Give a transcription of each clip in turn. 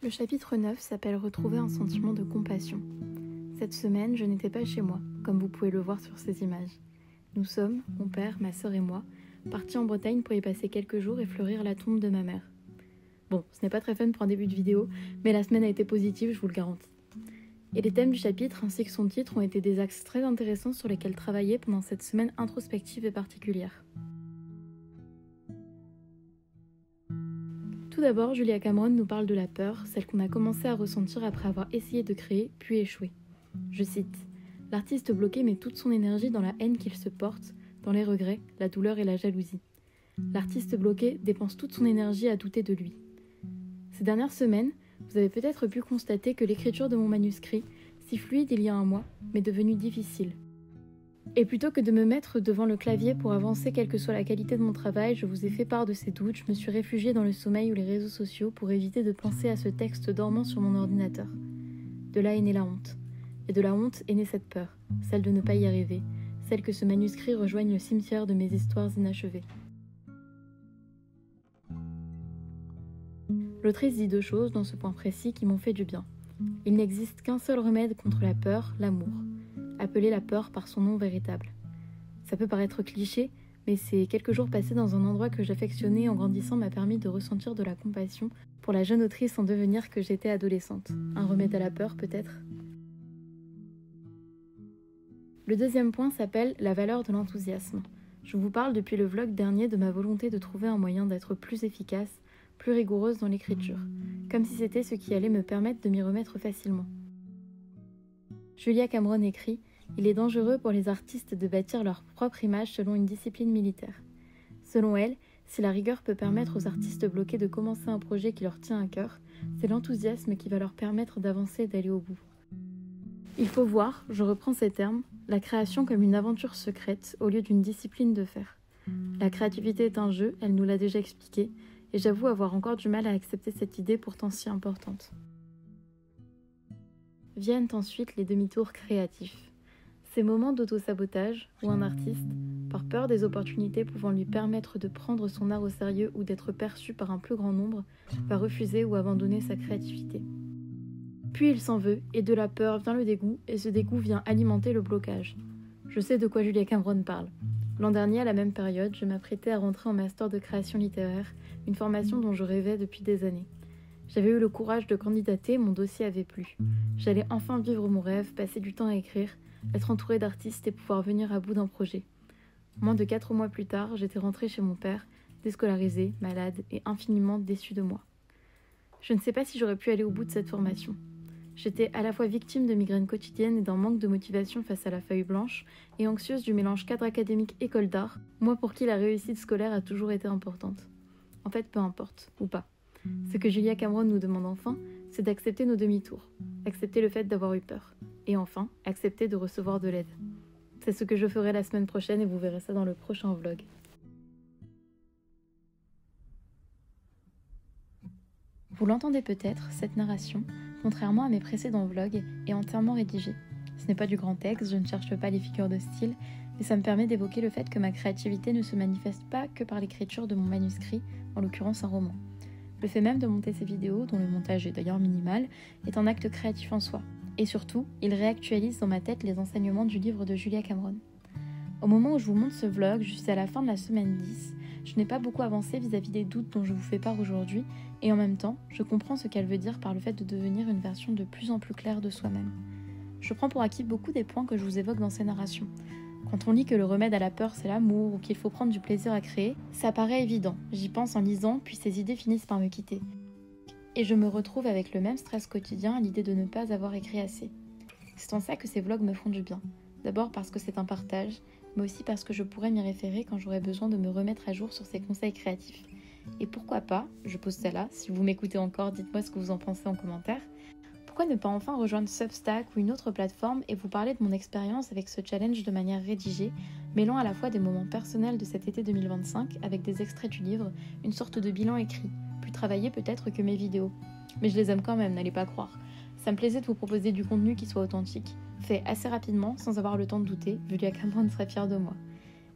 Le chapitre 9 s'appelle « Retrouver un sentiment de compassion ». Cette semaine, je n'étais pas chez moi, comme vous pouvez le voir sur ces images. Nous sommes, mon père, ma sœur et moi, partis en Bretagne pour y passer quelques jours et fleurir la tombe de ma mère. Bon, ce n'est pas très fun pour un début de vidéo, mais la semaine a été positive, je vous le garantis. Et les thèmes du chapitre ainsi que son titre ont été des axes très intéressants sur lesquels travailler pendant cette semaine introspective et particulière. Tout d'abord, Julia Cameron nous parle de la peur, celle qu'on a commencé à ressentir après avoir essayé de créer, puis échoué. Je cite « L'artiste bloqué met toute son énergie dans la haine qu'il se porte, dans les regrets, la douleur et la jalousie. L'artiste bloqué dépense toute son énergie à douter de lui. » Ces dernières semaines, vous avez peut-être pu constater que l'écriture de mon manuscrit, si fluide il y a un mois, m'est devenue difficile. Et plutôt que de me mettre devant le clavier pour avancer quelle que soit la qualité de mon travail, je vous ai fait part de ces doutes, je me suis réfugiée dans le sommeil ou les réseaux sociaux pour éviter de penser à ce texte dormant sur mon ordinateur. De là est née la honte. Et de la honte est née cette peur, celle de ne pas y arriver, celle que ce manuscrit rejoigne le cimetière de mes histoires inachevées. L'autrice dit deux choses dans ce point précis qui m'ont fait du bien. Il n'existe qu'un seul remède contre la peur, l'amour. Appeler la peur par son nom véritable. Ça peut paraître cliché, mais ces quelques jours passés dans un endroit que j'affectionnais en grandissant m'a permis de ressentir de la compassion pour la jeune autrice en devenir que j'étais adolescente. Un remède à la peur peut-être ? Le deuxième point s'appelle la valeur de l'enthousiasme. Je vous parle depuis le vlog dernier de ma volonté de trouver un moyen d'être plus efficace, plus rigoureuse dans l'écriture, comme si c'était ce qui allait me permettre de m'y remettre facilement. Julia Cameron écrit « Il est dangereux pour les artistes de bâtir leur propre image selon une discipline militaire. Selon elle, si la rigueur peut permettre aux artistes bloqués de commencer un projet qui leur tient à cœur, c'est l'enthousiasme qui va leur permettre d'avancer et d'aller au bout. Il faut voir, je reprends ces termes, la création comme une aventure secrète au lieu d'une discipline de fer. La créativité est un jeu, elle nous l'a déjà expliqué, et j'avoue avoir encore du mal à accepter cette idée pourtant si importante. » Viennent ensuite les demi-tours créatifs. Ces moments d'auto-sabotage où un artiste, par peur des opportunités pouvant lui permettre de prendre son art au sérieux ou d'être perçu par un plus grand nombre, va refuser ou abandonner sa créativité. Puis il s'en veut, et de la peur vient le dégoût, et ce dégoût vient alimenter le blocage. Je sais de quoi Julia Cameron parle. L'an dernier, à la même période, je m'apprêtais à rentrer en master de création littéraire, une formation dont je rêvais depuis des années. J'avais eu le courage de candidater, mon dossier avait plu. J'allais enfin vivre mon rêve, passer du temps à écrire, être entourée d'artistes et pouvoir venir à bout d'un projet. Moins de 4 mois plus tard, j'étais rentrée chez mon père, déscolarisée, malade et infiniment déçue de moi. Je ne sais pas si j'aurais pu aller au bout de cette formation. J'étais à la fois victime de migraines quotidiennes et d'un manque de motivation face à la feuille blanche et anxieuse du mélange cadre académique école d'art, moi pour qui la réussite scolaire a toujours été importante. En fait, peu importe, ou pas. Ce que Julia Cameron nous demande enfin, c'est d'accepter nos demi-tours, accepter le fait d'avoir eu peur, et enfin, accepter de recevoir de l'aide. C'est ce que je ferai la semaine prochaine et vous verrez ça dans le prochain vlog. Vous l'entendez peut-être, cette narration, contrairement à mes précédents vlogs, est entièrement rédigée. Ce n'est pas du grand texte, je ne cherche pas les figures de style, mais ça me permet d'évoquer le fait que ma créativité ne se manifeste pas que par l'écriture de mon manuscrit, en l'occurrence un roman. Le fait même de monter ces vidéos, dont le montage est d'ailleurs minimal, est un acte créatif en soi. Et surtout, il réactualise dans ma tête les enseignements du livre de Julia Cameron. Au moment où je vous montre ce vlog, juste à la fin de la semaine 10, je n'ai pas beaucoup avancé vis-à-vis des doutes dont je vous fais part aujourd'hui, et en même temps, je comprends ce qu'elle veut dire par le fait de devenir une version de plus en plus claire de soi-même. Je prends pour acquis beaucoup des points que je vous évoque dans ces narrations. Quand on lit que le remède à la peur c'est l'amour ou qu'il faut prendre du plaisir à créer, ça paraît évident, j'y pense en lisant puis ces idées finissent par me quitter. Et je me retrouve avec le même stress quotidien à l'idée de ne pas avoir écrit assez. C'est en ça que ces vlogs me font du bien. D'abord parce que c'est un partage, mais aussi parce que je pourrais m'y référer quand j'aurais besoin de me remettre à jour sur ces conseils créatifs. Et pourquoi pas, je pose ça là, si vous m'écoutez encore, dites-moi ce que vous en pensez en commentaire. Pourquoi ne pas enfin rejoindre Substack ou une autre plateforme et vous parler de mon expérience avec ce challenge de manière rédigée, mêlant à la fois des moments personnels de cet été 2025 avec des extraits du livre, une sorte de bilan écrit, plus travaillé peut-être que mes vidéos. Mais je les aime quand même, n'allez pas croire. Ça me plaisait de vous proposer du contenu qui soit authentique, fait assez rapidement sans avoir le temps de douter, Julia Cameron serait fière de moi.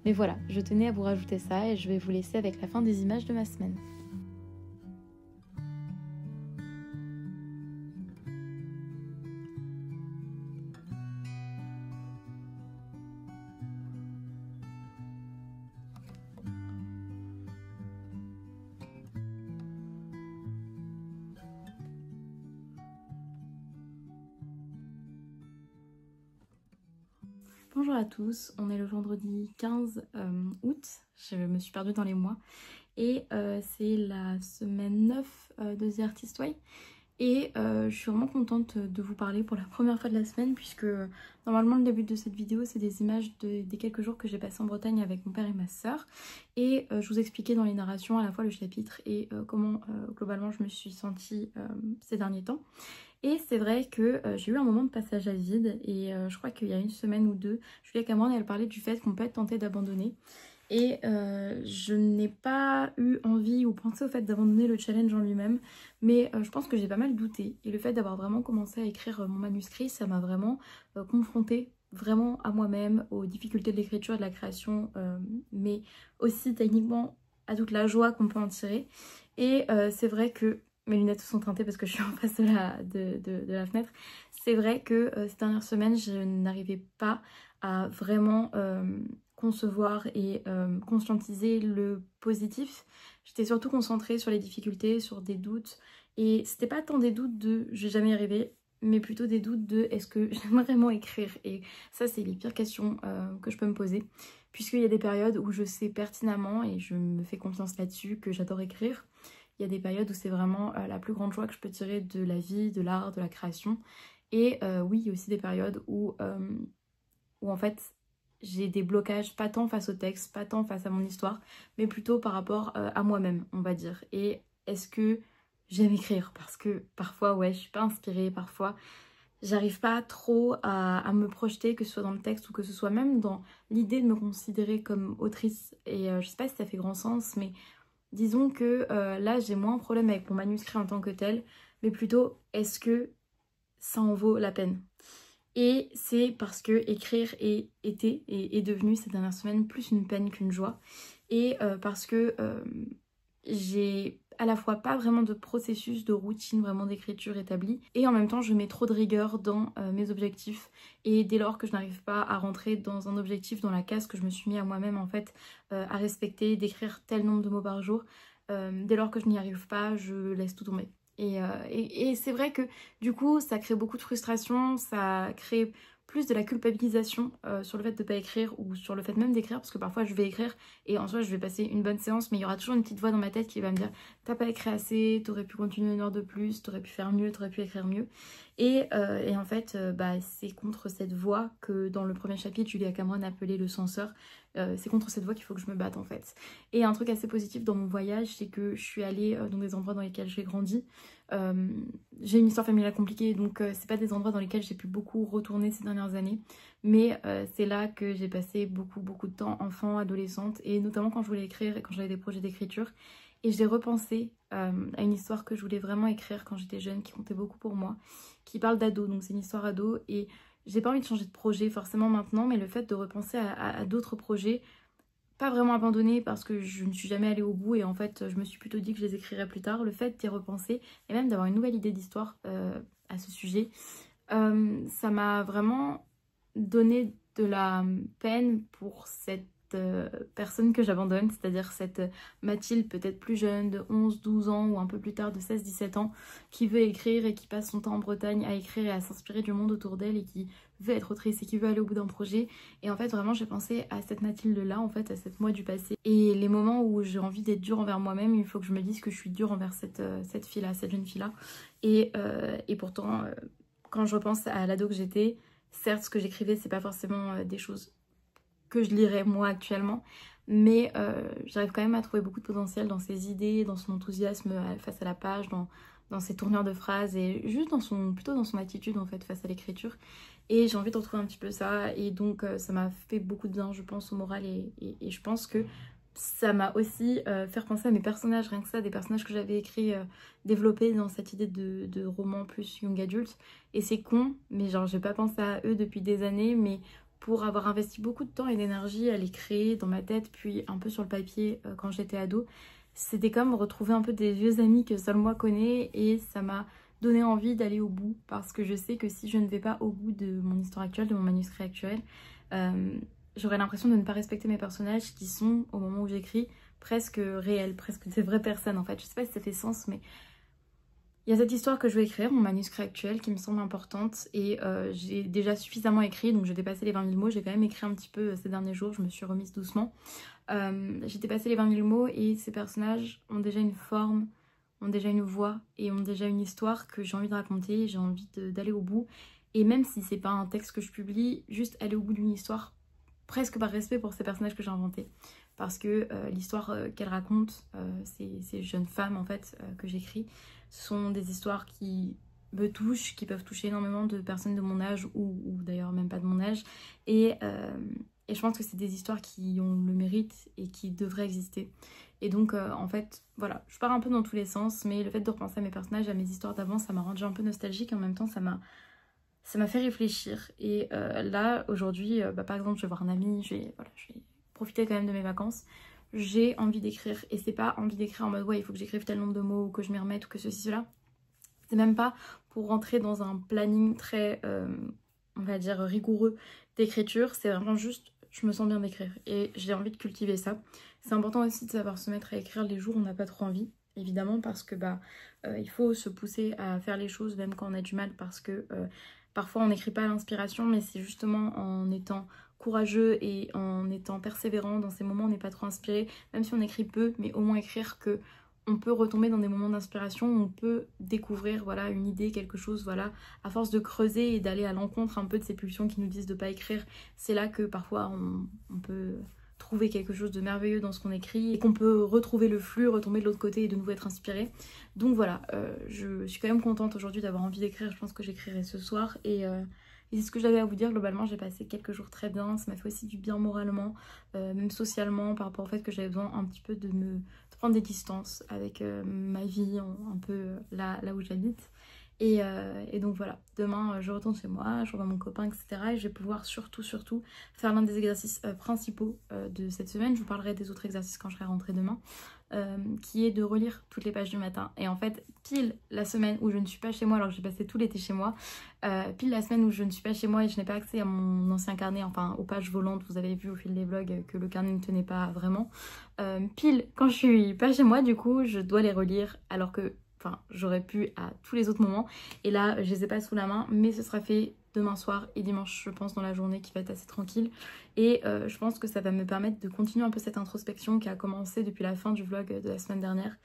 Mais voilà, je tenais à vous rajouter ça et je vais vous laisser avec la fin des images de ma semaine. Bonjour à tous, on est le vendredi 15 août, je me suis perdue dans les mois et c'est la semaine 9 de The Artist Way et je suis vraiment contente de vous parler pour la première fois de la semaine puisque normalement le début de cette vidéo c'est des images des quelques jours que j'ai passé en Bretagne avec mon père et ma soeur et je vous expliquais dans les narrations à la fois le chapitre et comment globalement je me suis sentie ces derniers temps. Et c'est vrai que j'ai eu un moment de passage à vide et je crois qu'il y a une semaine ou deux, Julia Cameron elle parlait du fait qu'on peut être tenté d'abandonner. Et je n'ai pas eu envie ou pensé au fait d'abandonner le challenge en lui-même, mais je pense que j'ai pas mal douté. Et le fait d'avoir vraiment commencé à écrire mon manuscrit, ça m'a vraiment confrontée vraiment à moi-même, aux difficultés de l'écriture et de la création, mais aussi techniquement à toute la joie qu'on peut en tirer. Et c'est vrai que mes lunettes sont teintées parce que je suis en face de la fenêtre. C'est vrai que ces dernières semaines, je n'arrivais pas à vraiment concevoir et conscientiser le positif. J'étais surtout concentrée sur les difficultés, sur des doutes. Et c'était pas tant des doutes de je vais jamais y arriver, mais plutôt des doutes de est-ce que j'aime vraiment écrire. Et ça, c'est les pires questions que je peux me poser. Puisqu'il y a des périodes où je sais pertinemment, et je me fais confiance là-dessus, que j'adore écrire. Il y a des périodes où c'est vraiment la plus grande joie que je peux tirer de la vie, de l'art, de la création. Et oui, il y a aussi des périodes où en fait j'ai des blocages, pas tant face au texte, pas tant face à mon histoire, mais plutôt par rapport à moi-même, on va dire. Et est-ce que j'aime écrire? Parce que parfois, ouais, je suis pas inspirée, parfois j'arrive pas trop à me projeter, que ce soit dans le texte ou que ce soit même dans l'idée de me considérer comme autrice. Et je sais pas si ça fait grand sens, mais disons que là j'ai moins un problème avec mon manuscrit en tant que tel, mais plutôt est-ce que ça en vaut la peine? Et c'est parce que écrire est devenu ces dernières semaines plus une peine qu'une joie. Et parce que j'ai à la fois pas vraiment de processus, de routine vraiment d'écriture établie. Et en même temps je mets trop de rigueur dans mes objectifs. Et dès lors que je n'arrive pas à rentrer dans un objectif, dans la case que je me suis mis à moi-même en fait, à respecter, d'écrire tel nombre de mots par jour, dès lors que je n'y arrive pas, je laisse tout tomber. Et c'est vrai que du coup ça crée beaucoup de frustration, ça crée plus de la culpabilisation sur le fait de ne pas écrire ou sur le fait même d'écrire, parce que parfois je vais écrire et en soi je vais passer une bonne séance, mais il y aura toujours une petite voix dans ma tête qui va me dire t'as pas écrit assez, t'aurais pu continuer une heure de plus, t'aurais pu faire mieux, t'aurais pu écrire mieux. Et en fait bah, c'est contre cette voix que dans le premier chapitre Julia Cameron appelait le censeur. C'est contre cette voie qu'il faut que je me batte en fait. Et un truc assez positif dans mon voyage, c'est que je suis allée dans des endroits dans lesquels j'ai grandi. J'ai une histoire familiale compliquée, donc c'est pas des endroits dans lesquels j'ai pu beaucoup retourner ces dernières années. Mais c'est là que j'ai passé beaucoup de temps, enfant, adolescente, et notamment quand je voulais écrire et quand j'avais des projets d'écriture. Et j'ai repensé à une histoire que je voulais vraiment écrire quand j'étais jeune, qui comptait beaucoup pour moi, qui parle d'ado, donc c'est une histoire ado, et j'ai pas envie de changer de projet forcément maintenant, mais le fait de repenser à d'autres projets, pas vraiment abandonnés parce que je ne suis jamais allée au bout et en fait je me suis plutôt dit que je les écrirais plus tard, le fait d'y repenser et même d'avoir une nouvelle idée d'histoire à ce sujet, ça m'a vraiment donné de la peine pour cette personne que j'abandonne, c'est-à-dire cette Mathilde peut-être plus jeune de 11-12 ans ou un peu plus tard de 16-17 ans qui veut écrire et qui passe son temps en Bretagne à écrire et à s'inspirer du monde autour d'elle et qui veut être autrice et qui veut aller au bout d'un projet. Et en fait vraiment j'ai pensé à cette Mathilde là, en fait à cette moi du passé, et les moments où j'ai envie d'être dure envers moi-même, il faut que je me dise que je suis dure envers cette fille là, cette jeune fille là. Et pourtant quand je repense à l'ado que j'étais, certes ce que j'écrivais c'est pas forcément des choses que je lirais moi actuellement, mais j'arrive quand même à trouver beaucoup de potentiel dans ses idées, dans son enthousiasme face à la page, dans ses tournures de phrases et juste plutôt dans son attitude en fait face à l'écriture. Et j'ai envie de retrouver un petit peu ça, et donc ça m'a fait beaucoup de bien je pense au moral, et je pense que ça m'a aussi fait penser à mes personnages, rien que ça, des personnages que j'avais écrits, développés dans cette idée de roman plus young adult. Et c'est con, mais genre j'ai pas pensé à eux depuis des années, mais pour avoir investi beaucoup de temps et d'énergie à les créer dans ma tête, puis un peu sur le papier quand j'étais ado, c'était comme retrouver un peu des vieux amis que seul moi connais, et ça m'a donné envie d'aller au bout, parce que je sais que si je ne vais pas au bout de mon histoire actuelle, de mon manuscrit actuel, j'aurais l'impression de ne pas respecter mes personnages qui sont, au moment où j'écris, presque réels, presque des vraies personnes en fait. Je sais pas si ça fait sens, mais Il y a cette histoire que je vais écrire, mon manuscrit actuel, qui me semble importante et j'ai déjà suffisamment écrit, donc j'ai dépassé les 20 000 mots. J'ai quand même écrit un petit peu ces derniers jours, je me suis remise doucement. J'ai dépassé les 20 000 mots et ces personnages ont déjà une forme, ont déjà une voix et ont déjà une histoire que j'ai envie de raconter, j'ai envie d'aller au bout. Et même si c'est pas un texte que je publie, juste aller au bout d'une histoire, presque par respect pour ces personnages que j'ai inventés. Parce que l'histoire qu'elle raconte, ces jeunes femmes en fait que j'écris, sont des histoires qui me touchent, qui peuvent toucher énormément de personnes de mon âge ou d'ailleurs même pas de mon âge. Et je pense que c'est des histoires qui ont le mérite et qui devraient exister. Et donc en fait voilà, je pars un peu dans tous les sens, mais le fait de repenser à mes personnages, à mes histoires d'avant, ça m'a rendu un peu nostalgique et en même temps ça m'a fait réfléchir. Et là aujourd'hui, par exemple je vais voir un ami, je vais profiter quand même de mes vacances. J'ai envie d'écrire et c'est pas envie d'écrire en mode ouais il faut que j'écrive tel nombre de mots ou que je m'y remette ou que ceci cela. C'est même pas pour rentrer dans un planning très on va dire rigoureux d'écriture, c'est vraiment juste je me sens bien d'écrire et j'ai envie de cultiver ça. C'est important aussi de savoir se mettre à écrire les jours où on n'a pas trop envie, évidemment, parce que il faut se pousser à faire les choses même quand on a du mal, parce que parfois on n'écrit pas à l'inspiration, mais c'est justement en étant courageux et en étant persévérant dans ces moments où on n'est pas trop inspiré, même si on écrit peu, mais au moins écrire que on peut retomber dans des moments d'inspiration où on peut découvrir voilà, une idée, quelque chose, voilà, à force de creuser et d'aller à l'encontre un peu de ces pulsions qui nous disent de ne pas écrire. C'est là que parfois on peut trouver quelque chose de merveilleux dans ce qu'on écrit et qu'on peut retrouver le flux, retomber de l'autre côté et de nouveau être inspiré. Donc voilà, je suis quand même contente aujourd'hui d'avoir envie d'écrire. Je pense que j'écrirai ce soir et c'est ce que j'avais à vous dire. Globalement j'ai passé quelques jours très bien, ça m'a fait aussi du bien moralement, même socialement, par rapport au fait que j'avais besoin un petit peu de prendre des distances avec ma vie un peu là où j'habite. Et donc voilà, demain je retourne chez moi, je revois mon copain, etc. Et je vais pouvoir surtout faire l'un des exercices principaux de cette semaine. Je vous parlerai des autres exercices quand je serai rentrée demain, qui est de relire toutes les pages du matin. Et en fait, pile la semaine où je ne suis pas chez moi, alors que j'ai passé tout l'été chez moi, pile la semaine où je ne suis pas chez moi et je n'ai pas accès à mon ancien carnet, enfin aux pages volantes, vous avez vu au fil des vlogs que le carnet ne tenait pas vraiment. Pile quand je suis pas chez moi, du coup, je dois les relire alors que enfin, j'aurais pu à tous les autres moments. Et là, je les ai pas sous la main, mais ce sera fait demain soir et dimanche, je pense, dans la journée qui va être assez tranquille. Et je pense que ça va me permettre de continuer un peu cette introspection qui a commencé depuis la fin du vlog de la semaine dernière,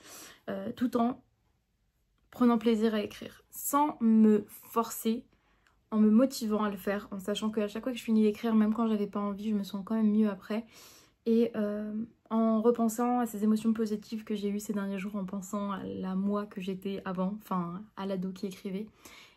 tout en prenant plaisir à écrire, sans me forcer, en me motivant à le faire, en sachant qu'à chaque fois que je finis d'écrire, même quand j'avais pas envie, je me sens quand même mieux après. Et en repensant à ces émotions positives que j'ai eues ces derniers jours, en pensant à la moi que j'étais avant, enfin à l'ado qui écrivait.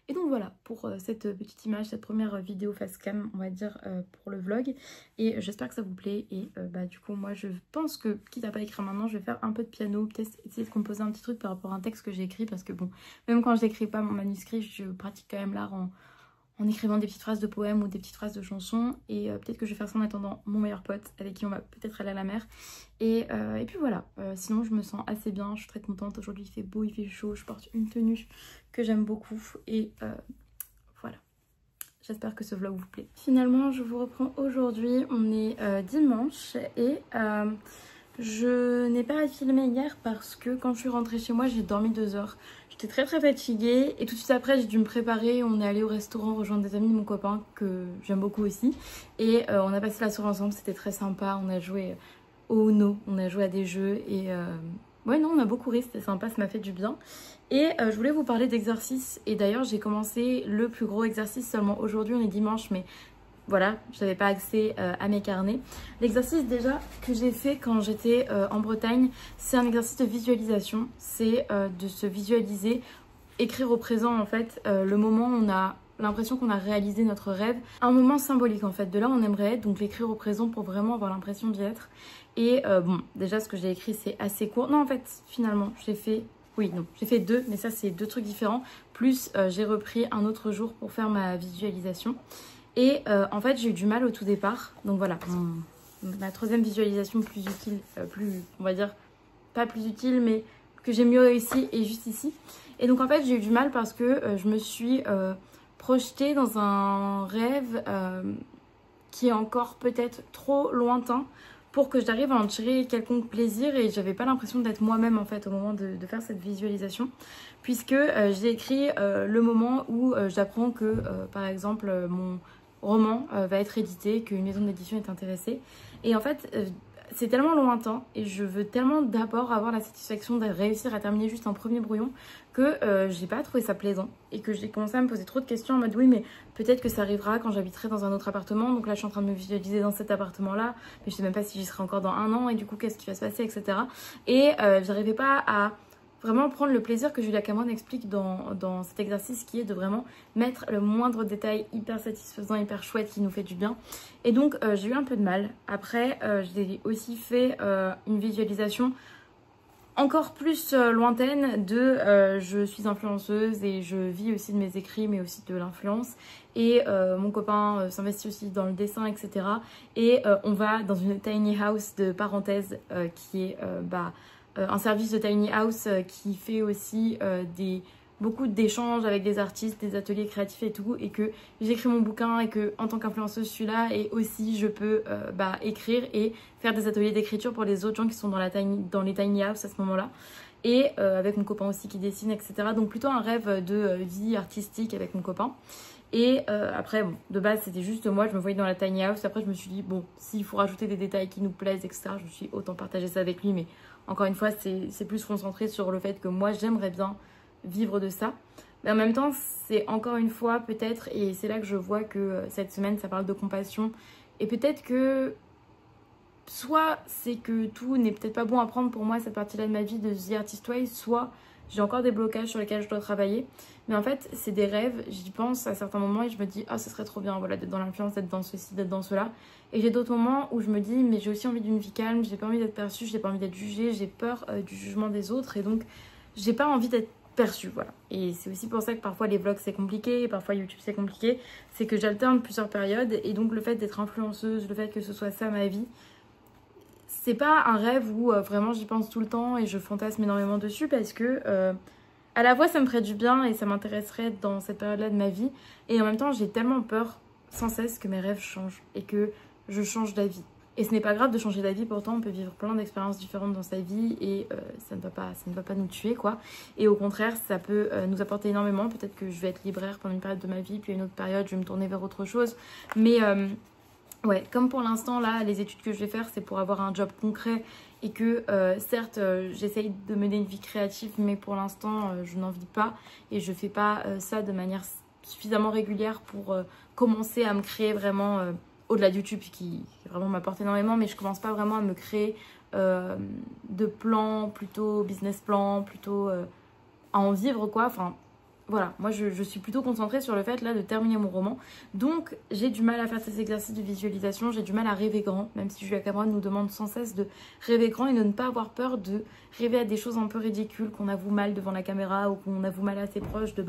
Et donc voilà pour cette petite image, cette première vidéo face cam, on va dire, pour le vlog. Et j'espère que ça vous plaît. Et du coup, moi je pense que, quitte à pas écrire maintenant, je vais faire un peu de piano, peut-être essayer de composer un petit truc par rapport à un texte que j'ai écrit. Parce que bon, même quand j'écris pas mon manuscrit, je pratique quand même l'art en écrivant des petites phrases de poèmes ou des petites phrases de chansons. Et peut-être que je vais faire ça en attendant mon meilleur pote avec qui on va peut-être aller à la mer. Et puis voilà, sinon je me sens assez bien, je suis très contente. Aujourd'hui il fait beau, il fait chaud, je porte une tenue que j'aime beaucoup. Et voilà, j'espère que ce vlog vous plaît. Finalement je vous reprends aujourd'hui, on est dimanche et je n'ai pas filmé hier parce que quand je suis rentrée chez moi j'ai dormi 2 heures. J'étais très fatiguée et tout de suite après j'ai dû me préparer. On est allé au restaurant rejoindre des amis de mon copain que j'aime beaucoup aussi. Et on a passé la soirée ensemble, c'était très sympa. On a joué au Uno, on a joué à des jeux et ouais non on a beaucoup ri, c'était sympa, ça m'a fait du bien. Et je voulais vous parler d'exercice et d'ailleurs j'ai commencé le plus gros exercice seulement aujourd'hui, on est dimanche mais voilà, j'avais pas accès à mes carnets. L'exercice déjà que j'ai fait quand j'étais en Bretagne, c'est un exercice de visualisation. C'est de se visualiser, écrire au présent en fait, le moment où on a l'impression qu'on a réalisé notre rêve. Un moment symbolique en fait, de là où on aimerait être, donc l'écrire au présent pour vraiment avoir l'impression d'y être. Et bon, déjà ce que j'ai écrit c'est assez court. Non en fait, finalement, j'ai fait... Oui, non, j'ai fait 2, mais ça c'est 2 trucs différents. Plus j'ai repris un autre jour pour faire ma visualisation. Et en fait j'ai eu du mal au tout départ, donc voilà, ma troisième visualisation plus utile, plus on va dire, pas plus utile mais que j'ai mieux réussi est juste ici. Et donc en fait j'ai eu du mal parce que je me suis projetée dans un rêve qui est encore peut-être trop lointain pour que j'arrive à en tirer quelconque plaisir, et j'avais pas l'impression d'être moi-même en fait au moment de faire cette visualisation, puisque j'ai écrit le moment où j'apprends que par exemple mon roman va être édité, qu'une maison d'édition est intéressée, et en fait c'est tellement lointain et je veux tellement d'abord avoir la satisfaction de réussir à terminer juste un premier brouillon que j'ai pas trouvé ça plaisant et que j'ai commencé à me poser trop de questions en mode oui mais peut-être que ça arrivera quand j'habiterai dans un autre appartement, donc là je suis en train de me visualiser dans cet appartement là mais je sais même pas si j'y serai encore dans 1 an et du coup qu'est-ce qui va se passer, etc. Et j'arrivais pas à vraiment prendre le plaisir que Julia Cameron explique dans cet exercice, qui est de vraiment mettre le moindre détail hyper satisfaisant, hyper chouette, qui nous fait du bien. Et donc j'ai eu un peu de mal. Après j'ai aussi fait une visualisation encore plus lointaine de je suis influenceuse et je vis aussi de mes écrits mais aussi de l'influence, et mon copain s'investit aussi dans le dessin, etc. Et on va dans une tiny house de parenthèse qui est un service de tiny house qui fait aussi beaucoup d'échanges avec des artistes, des ateliers créatifs et tout, et que j'écris mon bouquin et que en tant qu'influenceuse je suis là, et aussi je peux écrire et faire des ateliers d'écriture pour les autres gens qui sont dans les tiny house à ce moment-là, et avec mon copain aussi qui dessine, etc. Donc plutôt un rêve de vie artistique avec mon copain. Et après, bon, de base c'était juste moi, je me voyais dans la tiny house. Après je me suis dit bon, s'il faut rajouter des détails qui nous plaisent, etc., je me suis dit autant partager ça avec lui, mais encore une fois c'est plus concentré sur le fait que moi j'aimerais bien vivre de ça. Mais en même temps c'est encore une fois peut-être, et c'est là que je vois que cette semaine ça parle de compassion, et peut-être que soit c'est que tout n'est peut-être pas bon à prendre pour moi, cette partie-là de ma vie de The Artist Way, soit j'ai encore des blocages sur lesquels je dois travailler. Mais en fait c'est des rêves, j'y pense à certains moments et je me dis ah ce serait trop bien, voilà, d'être dans l'influence, d'être dans ceci, d'être dans cela. Et j'ai d'autres moments où je me dis mais j'ai aussi envie d'une vie calme, j'ai pas envie d'être perçue, j'ai pas envie d'être jugée, j'ai peur du jugement des autres, et donc j'ai pas envie d'être perçue, voilà. Et c'est aussi pour ça que parfois les vlogs c'est compliqué, parfois YouTube c'est compliqué, c'est que j'alterne plusieurs périodes, et donc le fait d'être influenceuse, le fait que ce soit ça ma vie, c'est pas un rêve où vraiment j'y pense tout le temps et je fantasme énormément dessus, parce que à la fois ça me ferait du bien et ça m'intéresserait dans cette période-là de ma vie, et en même temps j'ai tellement peur sans cesse que mes rêves changent et que je change d'avis. Et ce n'est pas grave de changer d'avis, pourtant on peut vivre plein d'expériences différentes dans sa vie et ça ne va pas nous tuer, quoi. Et au contraire ça peut nous apporter énormément. Peut-être que je vais être libraire pendant une période de ma vie, puis à une autre période je vais me tourner vers autre chose, mais ouais, comme pour l'instant là les études que je vais faire c'est pour avoir un job concret, et que certes j'essaye de mener une vie créative, mais pour l'instant je n'en vis pas et je fais pas ça de manière suffisamment régulière pour commencer à me créer vraiment au-delà de YouTube qui vraiment m'apporte énormément, mais je commence pas vraiment à me créer de plans, plutôt business plan, plutôt à en vivre, quoi. Enfin voilà, moi je suis plutôt concentrée sur le fait là de terminer mon roman, donc j'ai du mal à faire ces exercices de visualisation, j'ai du mal à rêver grand, même si Julia Cameron nous demande sans cesse de rêver grand et de ne pas avoir peur de rêver à des choses un peu ridicules qu'on avoue mal devant la caméra, ou qu'on avoue mal à ses proches, de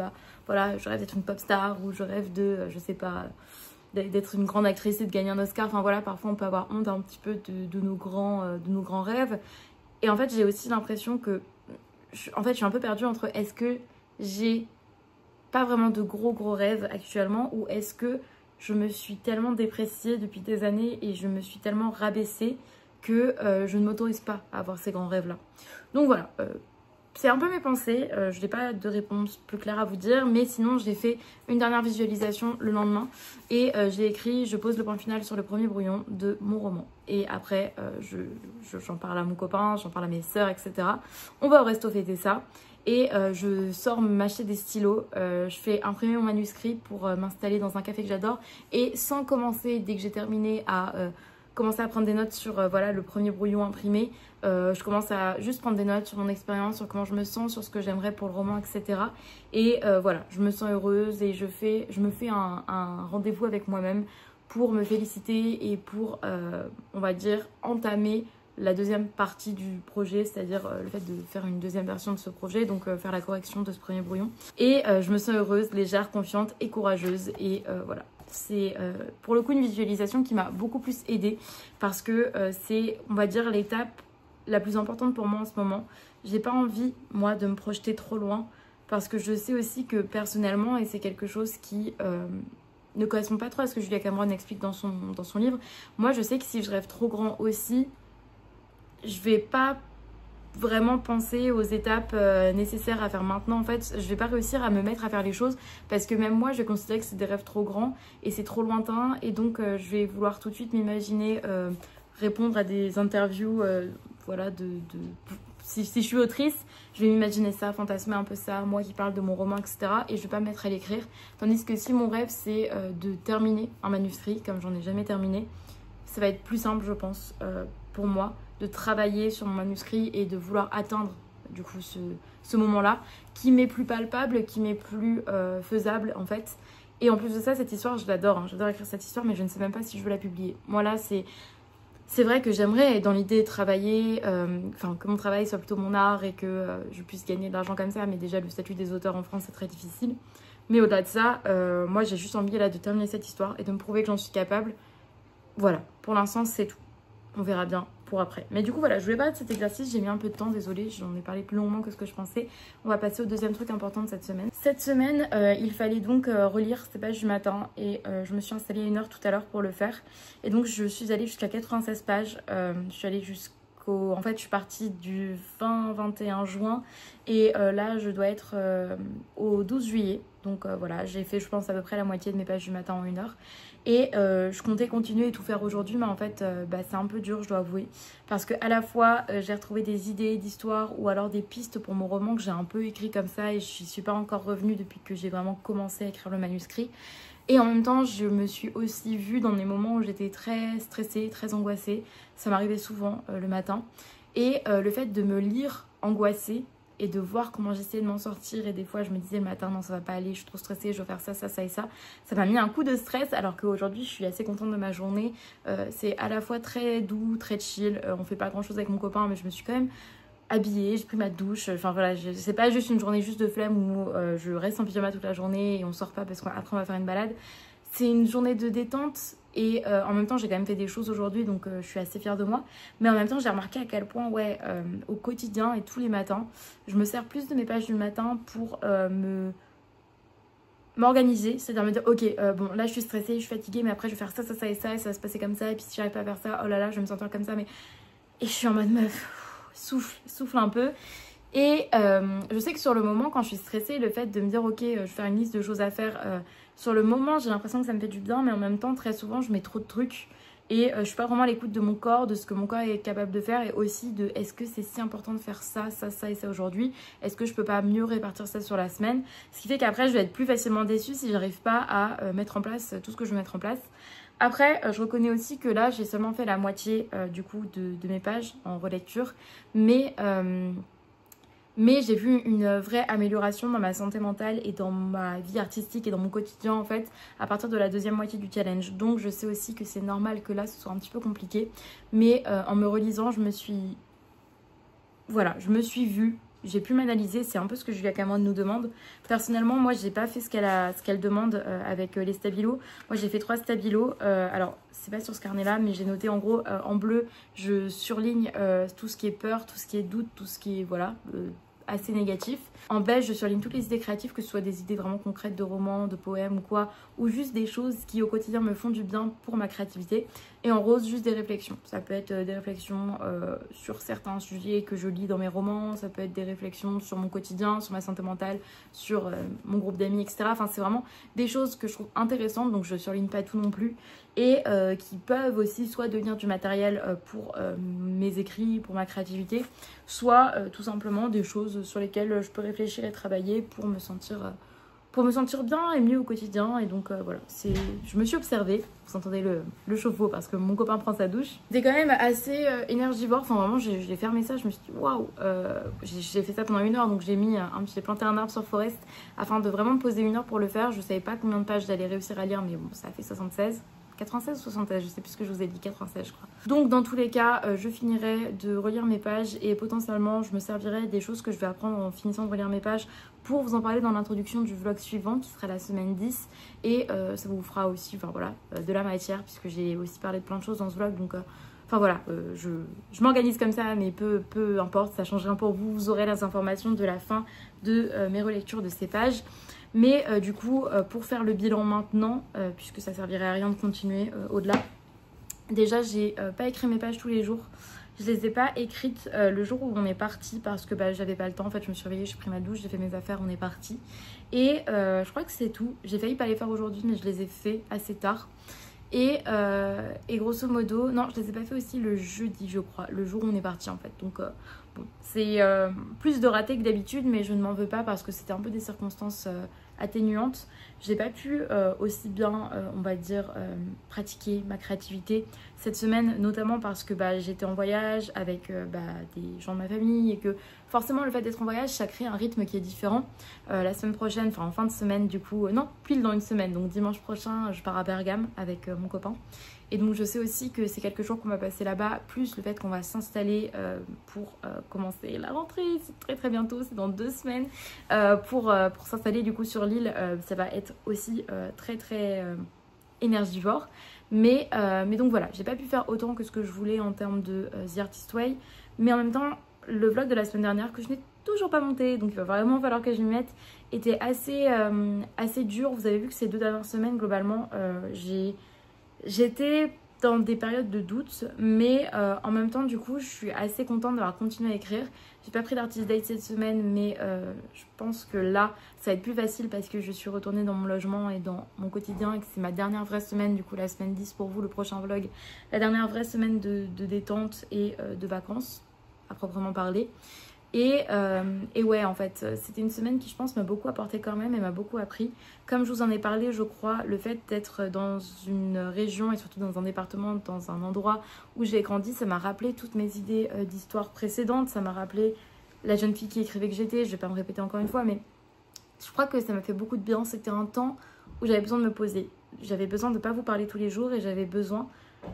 voilà, je rêve d'être une pop star, ou je rêve de, je sais pas, d'être une grande actrice et de gagner un Oscar. Enfin voilà, parfois on peut avoir honte un petit peu de nos grands rêves. Et en fait j'ai aussi l'impression que je suis un peu perdue entre est-ce que j'ai pas vraiment de gros rêves actuellement, ou est-ce que je me suis tellement dépréciée depuis des années et je me suis tellement rabaissée que je ne m'autorise pas à avoir ces grands rêves là. Donc voilà, c'est un peu mes pensées, je n'ai pas de réponse plus claire à vous dire, mais sinon j'ai fait une dernière visualisation le lendemain et j'ai écrit, je pose le point final sur le premier brouillon de mon roman. Et après j'en parle à mon copain, j'en parle à mes sœurs, etc. On va au resto fêter ça. Et je sors m'acheter des stylos, je fais imprimer mon manuscrit pour m'installer dans un café que j'adore, et sans commencer, dès que j'ai terminé, à commencer à prendre des notes sur voilà, le premier brouillon imprimé, je commence à juste prendre des notes sur mon expérience, sur comment je me sens, sur ce que j'aimerais pour le roman, etc. Et voilà, je me sens heureuse et je me fais un rendez-vous avec moi-même pour me féliciter et pour, on va dire, entamer la deuxième partie du projet, c'est-à-dire le fait de faire une deuxième version de ce projet, donc faire la correction de ce premier brouillon. Et je me sens heureuse, légère, confiante et courageuse. Et voilà, c'est pour le coup une visualisation qui m'a beaucoup plus aidée, parce que c'est, on va dire, l'étape la plus importante pour moi en ce moment. J'ai pas envie, moi, de me projeter trop loin, parce que je sais aussi que personnellement, et c'est quelque chose qui ne correspond pas trop à ce que Julia Cameron explique dans son livre. Moi, je sais que si je rêve trop grand aussi, je vais pas vraiment penser aux étapes nécessaires à faire maintenant. En fait, je vais pas réussir à me mettre à faire les choses parce que même moi, je vais considérer que c'est des rêves trop grands et c'est trop lointain. Et donc, je vais vouloir tout de suite m'imaginer répondre à des interviews, voilà, si je suis autrice, je vais m'imaginer ça, fantasmer un peu ça, moi qui parle de mon roman, etc. Et je vais pas me mettre à l'écrire. Tandis que si mon rêve, c'est de terminer un manuscrit, comme j'en ai jamais terminé, ça va être plus simple, je pense, pour moi, de travailler sur mon manuscrit et de vouloir atteindre, du coup, ce moment-là, qui m'est plus palpable, qui m'est plus faisable, en fait. Et en plus de ça, cette histoire, je l'adore, hein. J'adore écrire cette histoire, mais je ne sais même pas si je veux la publier. Moi, là, c'est vrai que j'aimerais, dans l'idée, travailler, que mon travail soit plutôt mon art et que je puisse gagner de l'argent comme ça. Mais déjà, le statut des auteurs en France, c'est très difficile. Mais au-delà de ça, moi, j'ai juste envie là de terminer cette histoire et de me prouver que j'en suis capable. Voilà, pour l'instant, c'est tout. On verra bien pour après. Mais du coup, voilà, je voulais parler de cet exercice. J'ai mis un peu de temps, désolée, j'en ai parlé plus longuement que ce que je pensais. On va passer au deuxième truc important de cette semaine. Cette semaine, il fallait donc relire ces pages du matin. Et je me suis installée 1 heure tout à l'heure pour le faire. Et donc, je suis allée jusqu'à 96 pages. Je suis allée en fait, je suis partie du 20-21 juin. Et là, je dois être au 12 juillet. Donc voilà, j'ai fait, je pense, à peu près la moitié de mes pages du matin en 1 heure. Et je comptais continuer et tout faire aujourd'hui, mais en fait, c'est un peu dur, je dois avouer. Parce que à la fois, j'ai retrouvé des idées d'histoire ou alors des pistes pour mon roman que j'ai un peu écrit comme ça et je ne suis pas encore revenue depuis que j'ai vraiment commencé à écrire le manuscrit. Et en même temps, je me suis aussi vue dans des moments où j'étais très stressée, très angoissée. Ça m'arrivait souvent le matin. Et le fait de me lire angoissée, et de voir comment j'essayais de m'en sortir, et des fois je me disais le matin non ça va pas aller, je suis trop stressée, je dois faire ça, ça, ça et ça, ça m'a mis un coup de stress alors qu'aujourd'hui je suis assez contente de ma journée. C'est à la fois très doux, très chill, on fait pas grand chose avec mon copain mais je me suis quand même habillée, j'ai pris ma douche, enfin voilà, c'est pas juste une journée juste de flemme où je reste en pyjama toute la journée et on sort pas parce qu'après on va faire une balade. C'est une journée de détente et en même temps j'ai quand même fait des choses aujourd'hui donc je suis assez fière de moi. Mais en même temps j'ai remarqué à quel point au quotidien et tous les matins, je me sers plus de mes pages du matin pour m'organiser. C'est-à-dire me dire ok bon là je suis stressée, je suis fatiguée mais après je vais faire ça, ça, ça et ça et ça va se passer comme ça. Et puis si j'arrive pas à faire ça, oh là là je vais me sentir comme ça. Et je suis en mode meuf, souffle un peu. Et je sais que sur le moment quand je suis stressée, le fait de me dire ok je vais faire une liste de choses à faire, sur le moment j'ai l'impression que ça me fait du bien, mais en même temps très souvent je mets trop de trucs et je suis pas vraiment à l'écoute de mon corps, de ce que mon corps est capable de faire, et aussi de est-ce que c'est si important de faire ça, ça, ça et ça aujourd'hui, est-ce que je peux pas mieux répartir ça sur la semaine, ce qui fait qu'après je vais être plus facilement déçue si j'arrive pas à mettre en place tout ce que je veux mettre en place. Après, je reconnais aussi que là j'ai seulement fait la moitié du coup de mes pages en relecture, mais j'ai vu une vraie amélioration dans ma santé mentale et dans ma vie artistique et dans mon quotidien en fait à partir de la deuxième moitié du challenge. Donc je sais aussi que c'est normal que là ce soit un petit peu compliqué. Mais en me relisant, je me suis vue. J'ai pu m'analyser, c'est un peu ce que Julia Cameron nous demande. Personnellement, moi, j'ai pas fait ce qu'elle demande avec les stabilos. Moi, j'ai fait 3 stabilos. Alors, c'est pas sur ce carnet-là, mais j'ai noté en gros, en bleu, je surligne tout ce qui est peur, tout ce qui est doute, tout ce qui est, assez négatif. En beige, je surligne toutes les idées créatives, que ce soit des idées vraiment concrètes de romans, de poèmes ou quoi, ou juste des choses qui au quotidien me font du bien pour ma créativité. Et en rose, juste des réflexions. Ça peut être des réflexions sur certains sujets que je lis dans mes romans, ça peut être des réflexions sur mon quotidien, sur ma santé mentale, sur mon groupe d'amis, etc. Enfin, c'est vraiment des choses que je trouve intéressantes, donc je surligne pas tout non plus. Et qui peuvent aussi soit devenir du matériel pour mes écrits, pour ma créativité, soit tout simplement des choses sur lesquelles je peux réfléchir et travailler pour me sentir bien et mieux au quotidien. Et donc voilà, je me suis observée, vous entendez le chauffe-eau parce que mon copain prend sa douche. C'est quand même assez énergivore, enfin vraiment j'ai fermé ça, je me suis dit waouh, j'ai fait ça pendant 1 heure, donc j'ai planté un arbre sur Forest afin de vraiment me poser 1 heure pour le faire. Je savais pas combien de pages j'allais réussir à lire, mais bon, ça a fait 76. 96 ou 76, je sais plus ce que je vous ai dit, 96 je crois. Donc dans tous les cas, je finirai de relire mes pages et potentiellement je me servirai des choses que je vais apprendre en finissant de relire mes pages pour vous en parler dans l'introduction du vlog suivant qui sera la semaine 10. Et ça vous fera aussi de la matière puisque j'ai aussi parlé de plein de choses dans ce vlog. Donc je m'organise comme ça, mais peu importe, ça change rien pour vous. Vous aurez les informations de la fin de mes relectures de ces pages. Mais du coup, pour faire le bilan maintenant, puisque ça servirait à rien de continuer au-delà, déjà j'ai pas écrit mes pages tous les jours. Je les ai pas écrites le jour où on est parti parce que bah, j'avais pas le temps. En fait, je me suis réveillée, j'ai pris ma douche, j'ai fait mes affaires, on est parti. Et je crois que c'est tout. J'ai failli pas les faire aujourd'hui, mais je les ai fait assez tard. Et grosso modo, non, je les ai pas fait aussi le jeudi, je crois, le jour où on est parti en fait. Donc bon, c'est plus de raté que d'habitude, mais je ne m'en veux pas parce que c'était un peu des circonstances atténuantes. J'ai pas pu aussi bien, on va dire, pratiquer ma créativité cette semaine, notamment parce que bah, j'étais en voyage avec bah, des gens de ma famille et que forcément le fait d'être en voyage, ça crée un rythme qui est différent. La semaine prochaine, enfin en fin de semaine du coup, non, pile dans une semaine, donc dimanche prochain, je pars à Bergame avec mon copain. Et donc je sais aussi que c'est quelques jours qu'on va passer là-bas, plus le fait qu'on va s'installer pour commencer la rentrée, c'est très très bientôt, c'est dans 2 semaines, pour s'installer du coup sur l'île, ça va être aussi très très énergivore. Mais donc voilà, j'ai pas pu faire autant que ce que je voulais en termes de The Artist Way, mais en même temps, le vlog de la semaine dernière que je n'ai toujours pas monté, donc il va vraiment falloir que je m'y mette, était assez dur. Vous avez vu que ces 2 dernières semaines, globalement, j'étais dans des périodes de doute, mais en même temps, du coup, je suis assez contente d'avoir continué à écrire. J'ai pas pris d'artist date cette semaine, mais je pense que là, ça va être plus facile parce que je suis retournée dans mon logement et dans mon quotidien et que c'est ma dernière vraie semaine, du coup, la semaine 10 pour vous, le prochain vlog, la dernière vraie semaine de détente et de vacances, à proprement parler. Et ouais, en fait, c'était une semaine qui, je pense, m'a beaucoup apporté quand même et m'a beaucoup appris. Comme je vous en ai parlé, je crois, le fait d'être dans une région et surtout dans un département, dans un endroit où j'ai grandi, ça m'a rappelé toutes mes idées d'histoire précédentes. Ça m'a rappelé la jeune fille qui écrivait que j'étais. Je vais pas me répéter encore une fois, mais je crois que ça m'a fait beaucoup de bien. C'était un temps où j'avais besoin de me poser. J'avais besoin de ne pas vous parler tous les jours et j'avais besoin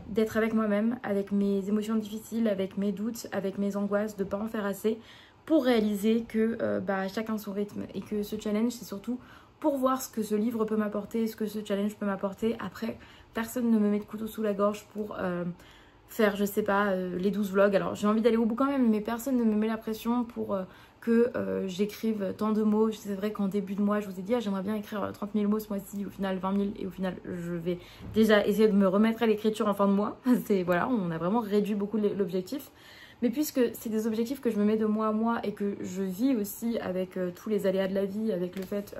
d'être avec moi-même, avec mes émotions difficiles, avec mes doutes, avec mes angoisses, de ne pas en faire assez, pour réaliser que bah, chacun son rythme et que ce challenge, c'est surtout pour voir ce que ce livre peut m'apporter, ce que ce challenge peut m'apporter. Après, personne ne me met de couteau sous la gorge pour faire, je sais pas, les 12 vlogs. Alors, j'ai envie d'aller au bout quand même, mais personne ne me met la pression pour que j'écrive tant de mots. C'est vrai qu'en début de mois, je vous ai dit, ah, j'aimerais bien écrire 30 000 mots ce mois-ci, au final 20 000, et au final, je vais déjà essayer de me remettre à l'écriture en fin de mois. Voilà, on a vraiment réduit beaucoup l'objectif. Mais puisque c'est des objectifs que je me mets de mois à mois et que je vis aussi avec tous les aléas de la vie, avec le fait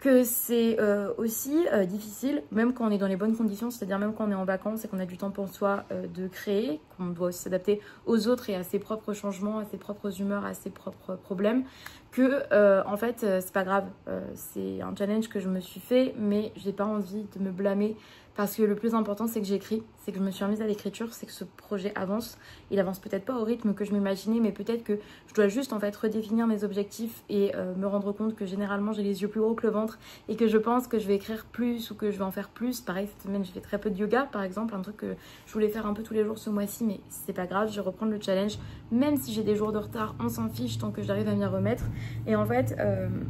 que c'est aussi difficile, même quand on est dans les bonnes conditions, c'est-à-dire même quand on est en vacances et qu'on a du temps pour soi de créer, qu'on doit aussi s'adapter aux autres et à ses propres changements, à ses propres humeurs, à ses propres problèmes, que en fait c'est pas grave, c'est un challenge que je me suis fait, mais j'ai pas envie de me blâmer parce que le plus important c'est que j'écris, c'est que je me suis remise à l'écriture, c'est que ce projet avance. Il avance peut-être pas au rythme que je m'imaginais, mais peut-être que je dois juste en fait redéfinir mes objectifs et me rendre compte que généralement j'ai les yeux plus gros que le ventre et que je pense que je vais écrire plus ou que je vais en faire plus. Pareil, cette semaine j'ai fait très peu de yoga par exemple, un truc que je voulais faire un peu tous les jours ce mois-ci, mais c'est pas grave, je vais reprendre le challenge, même si j'ai des jours de retard, on s'en fiche tant que j'arrive à m'y remettre. Et en fait,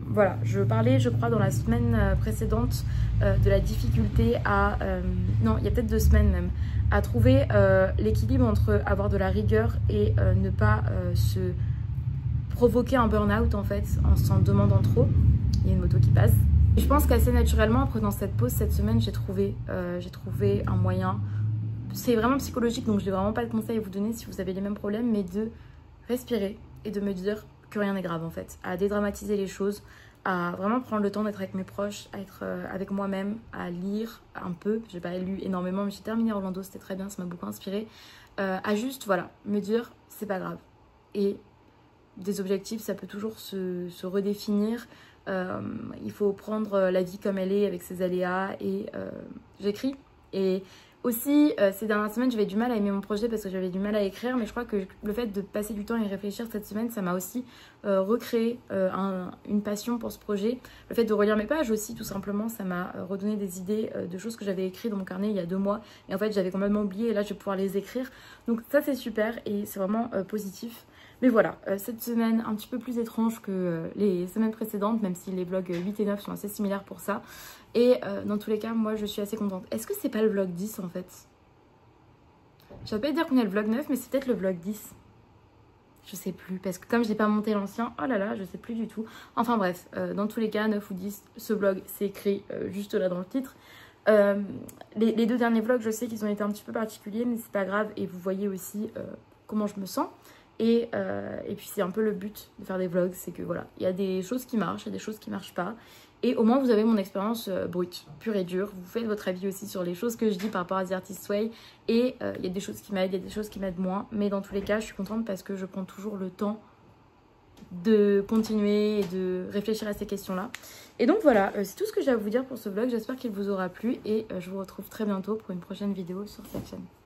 voilà, je parlais je crois dans la semaine précédente de la difficulté à, non il y a peut-être 2 semaines même, à trouver l'équilibre entre avoir de la rigueur et ne pas se provoquer un burn-out en fait en s'en demandant trop. Il y a une moto qui passe. Et je pense qu'assez naturellement, en prenant cette pause cette semaine, j'ai trouvé un moyen. C'est vraiment psychologique, donc je n'ai vraiment pas de conseils à vous donner si vous avez les mêmes problèmes, mais de respirer et de me dire que rien n'est grave en fait, à dédramatiser les choses, à vraiment prendre le temps d'être avec mes proches, à être avec moi-même, à lire un peu. J'ai pas lu énormément, mais j'ai terminé Orlando, c'était très bien, ça m'a beaucoup inspiré. À juste, voilà, me dire c'est pas grave. Et des objectifs, ça peut toujours se redéfinir. Il faut prendre la vie comme elle est, avec ses aléas, et j'écris. Et aussi, ces dernières semaines, j'avais du mal à aimer mon projet parce que j'avais du mal à écrire, mais je crois que le fait de passer du temps et réfléchir cette semaine, ça m'a aussi recréé une passion pour ce projet. Le fait de relire mes pages aussi, tout simplement, ça m'a redonné des idées de choses que j'avais écrites dans mon carnet il y a 2 mois. Et en fait, j'avais complètement oublié et là, je vais pouvoir les écrire. Donc ça, c'est super et c'est vraiment positif. Mais voilà, cette semaine un petit peu plus étrange que les semaines précédentes, même si les vlogs 8 et 9 sont assez similaires pour ça. Et dans tous les cas, moi je suis assez contente. Est-ce que c'est pas le vlog 10 en fait? Je vais pas dire qu'on est le vlog 9, mais c'est peut-être le vlog 10. Je sais plus, parce que comme je n'ai pas monté l'ancien, oh là là, je sais plus du tout. Enfin bref, dans tous les cas, 9 ou 10, ce vlog, c'est écrit juste là dans le titre. Les deux derniers vlogs, je sais qu'ils ont été un petit peu particuliers, mais c'est pas grave. Et vous voyez aussi comment je me sens. Et puis c'est un peu le but de faire des vlogs, c'est que voilà, il y a des choses qui marchent, il y a des choses qui marchent pas. Et au moins vous avez mon expérience brute, pure et dure. Vous faites votre avis aussi sur les choses que je dis par rapport à The Artist Way. Et il y a des choses qui m'aident, il y a des choses qui m'aident moins. Mais dans tous les cas, je suis contente parce que je prends toujours le temps de continuer et de réfléchir à ces questions-là. Et donc voilà, c'est tout ce que j'ai à vous dire pour ce vlog. J'espère qu'il vous aura plu et je vous retrouve très bientôt pour une prochaine vidéo sur cette chaîne.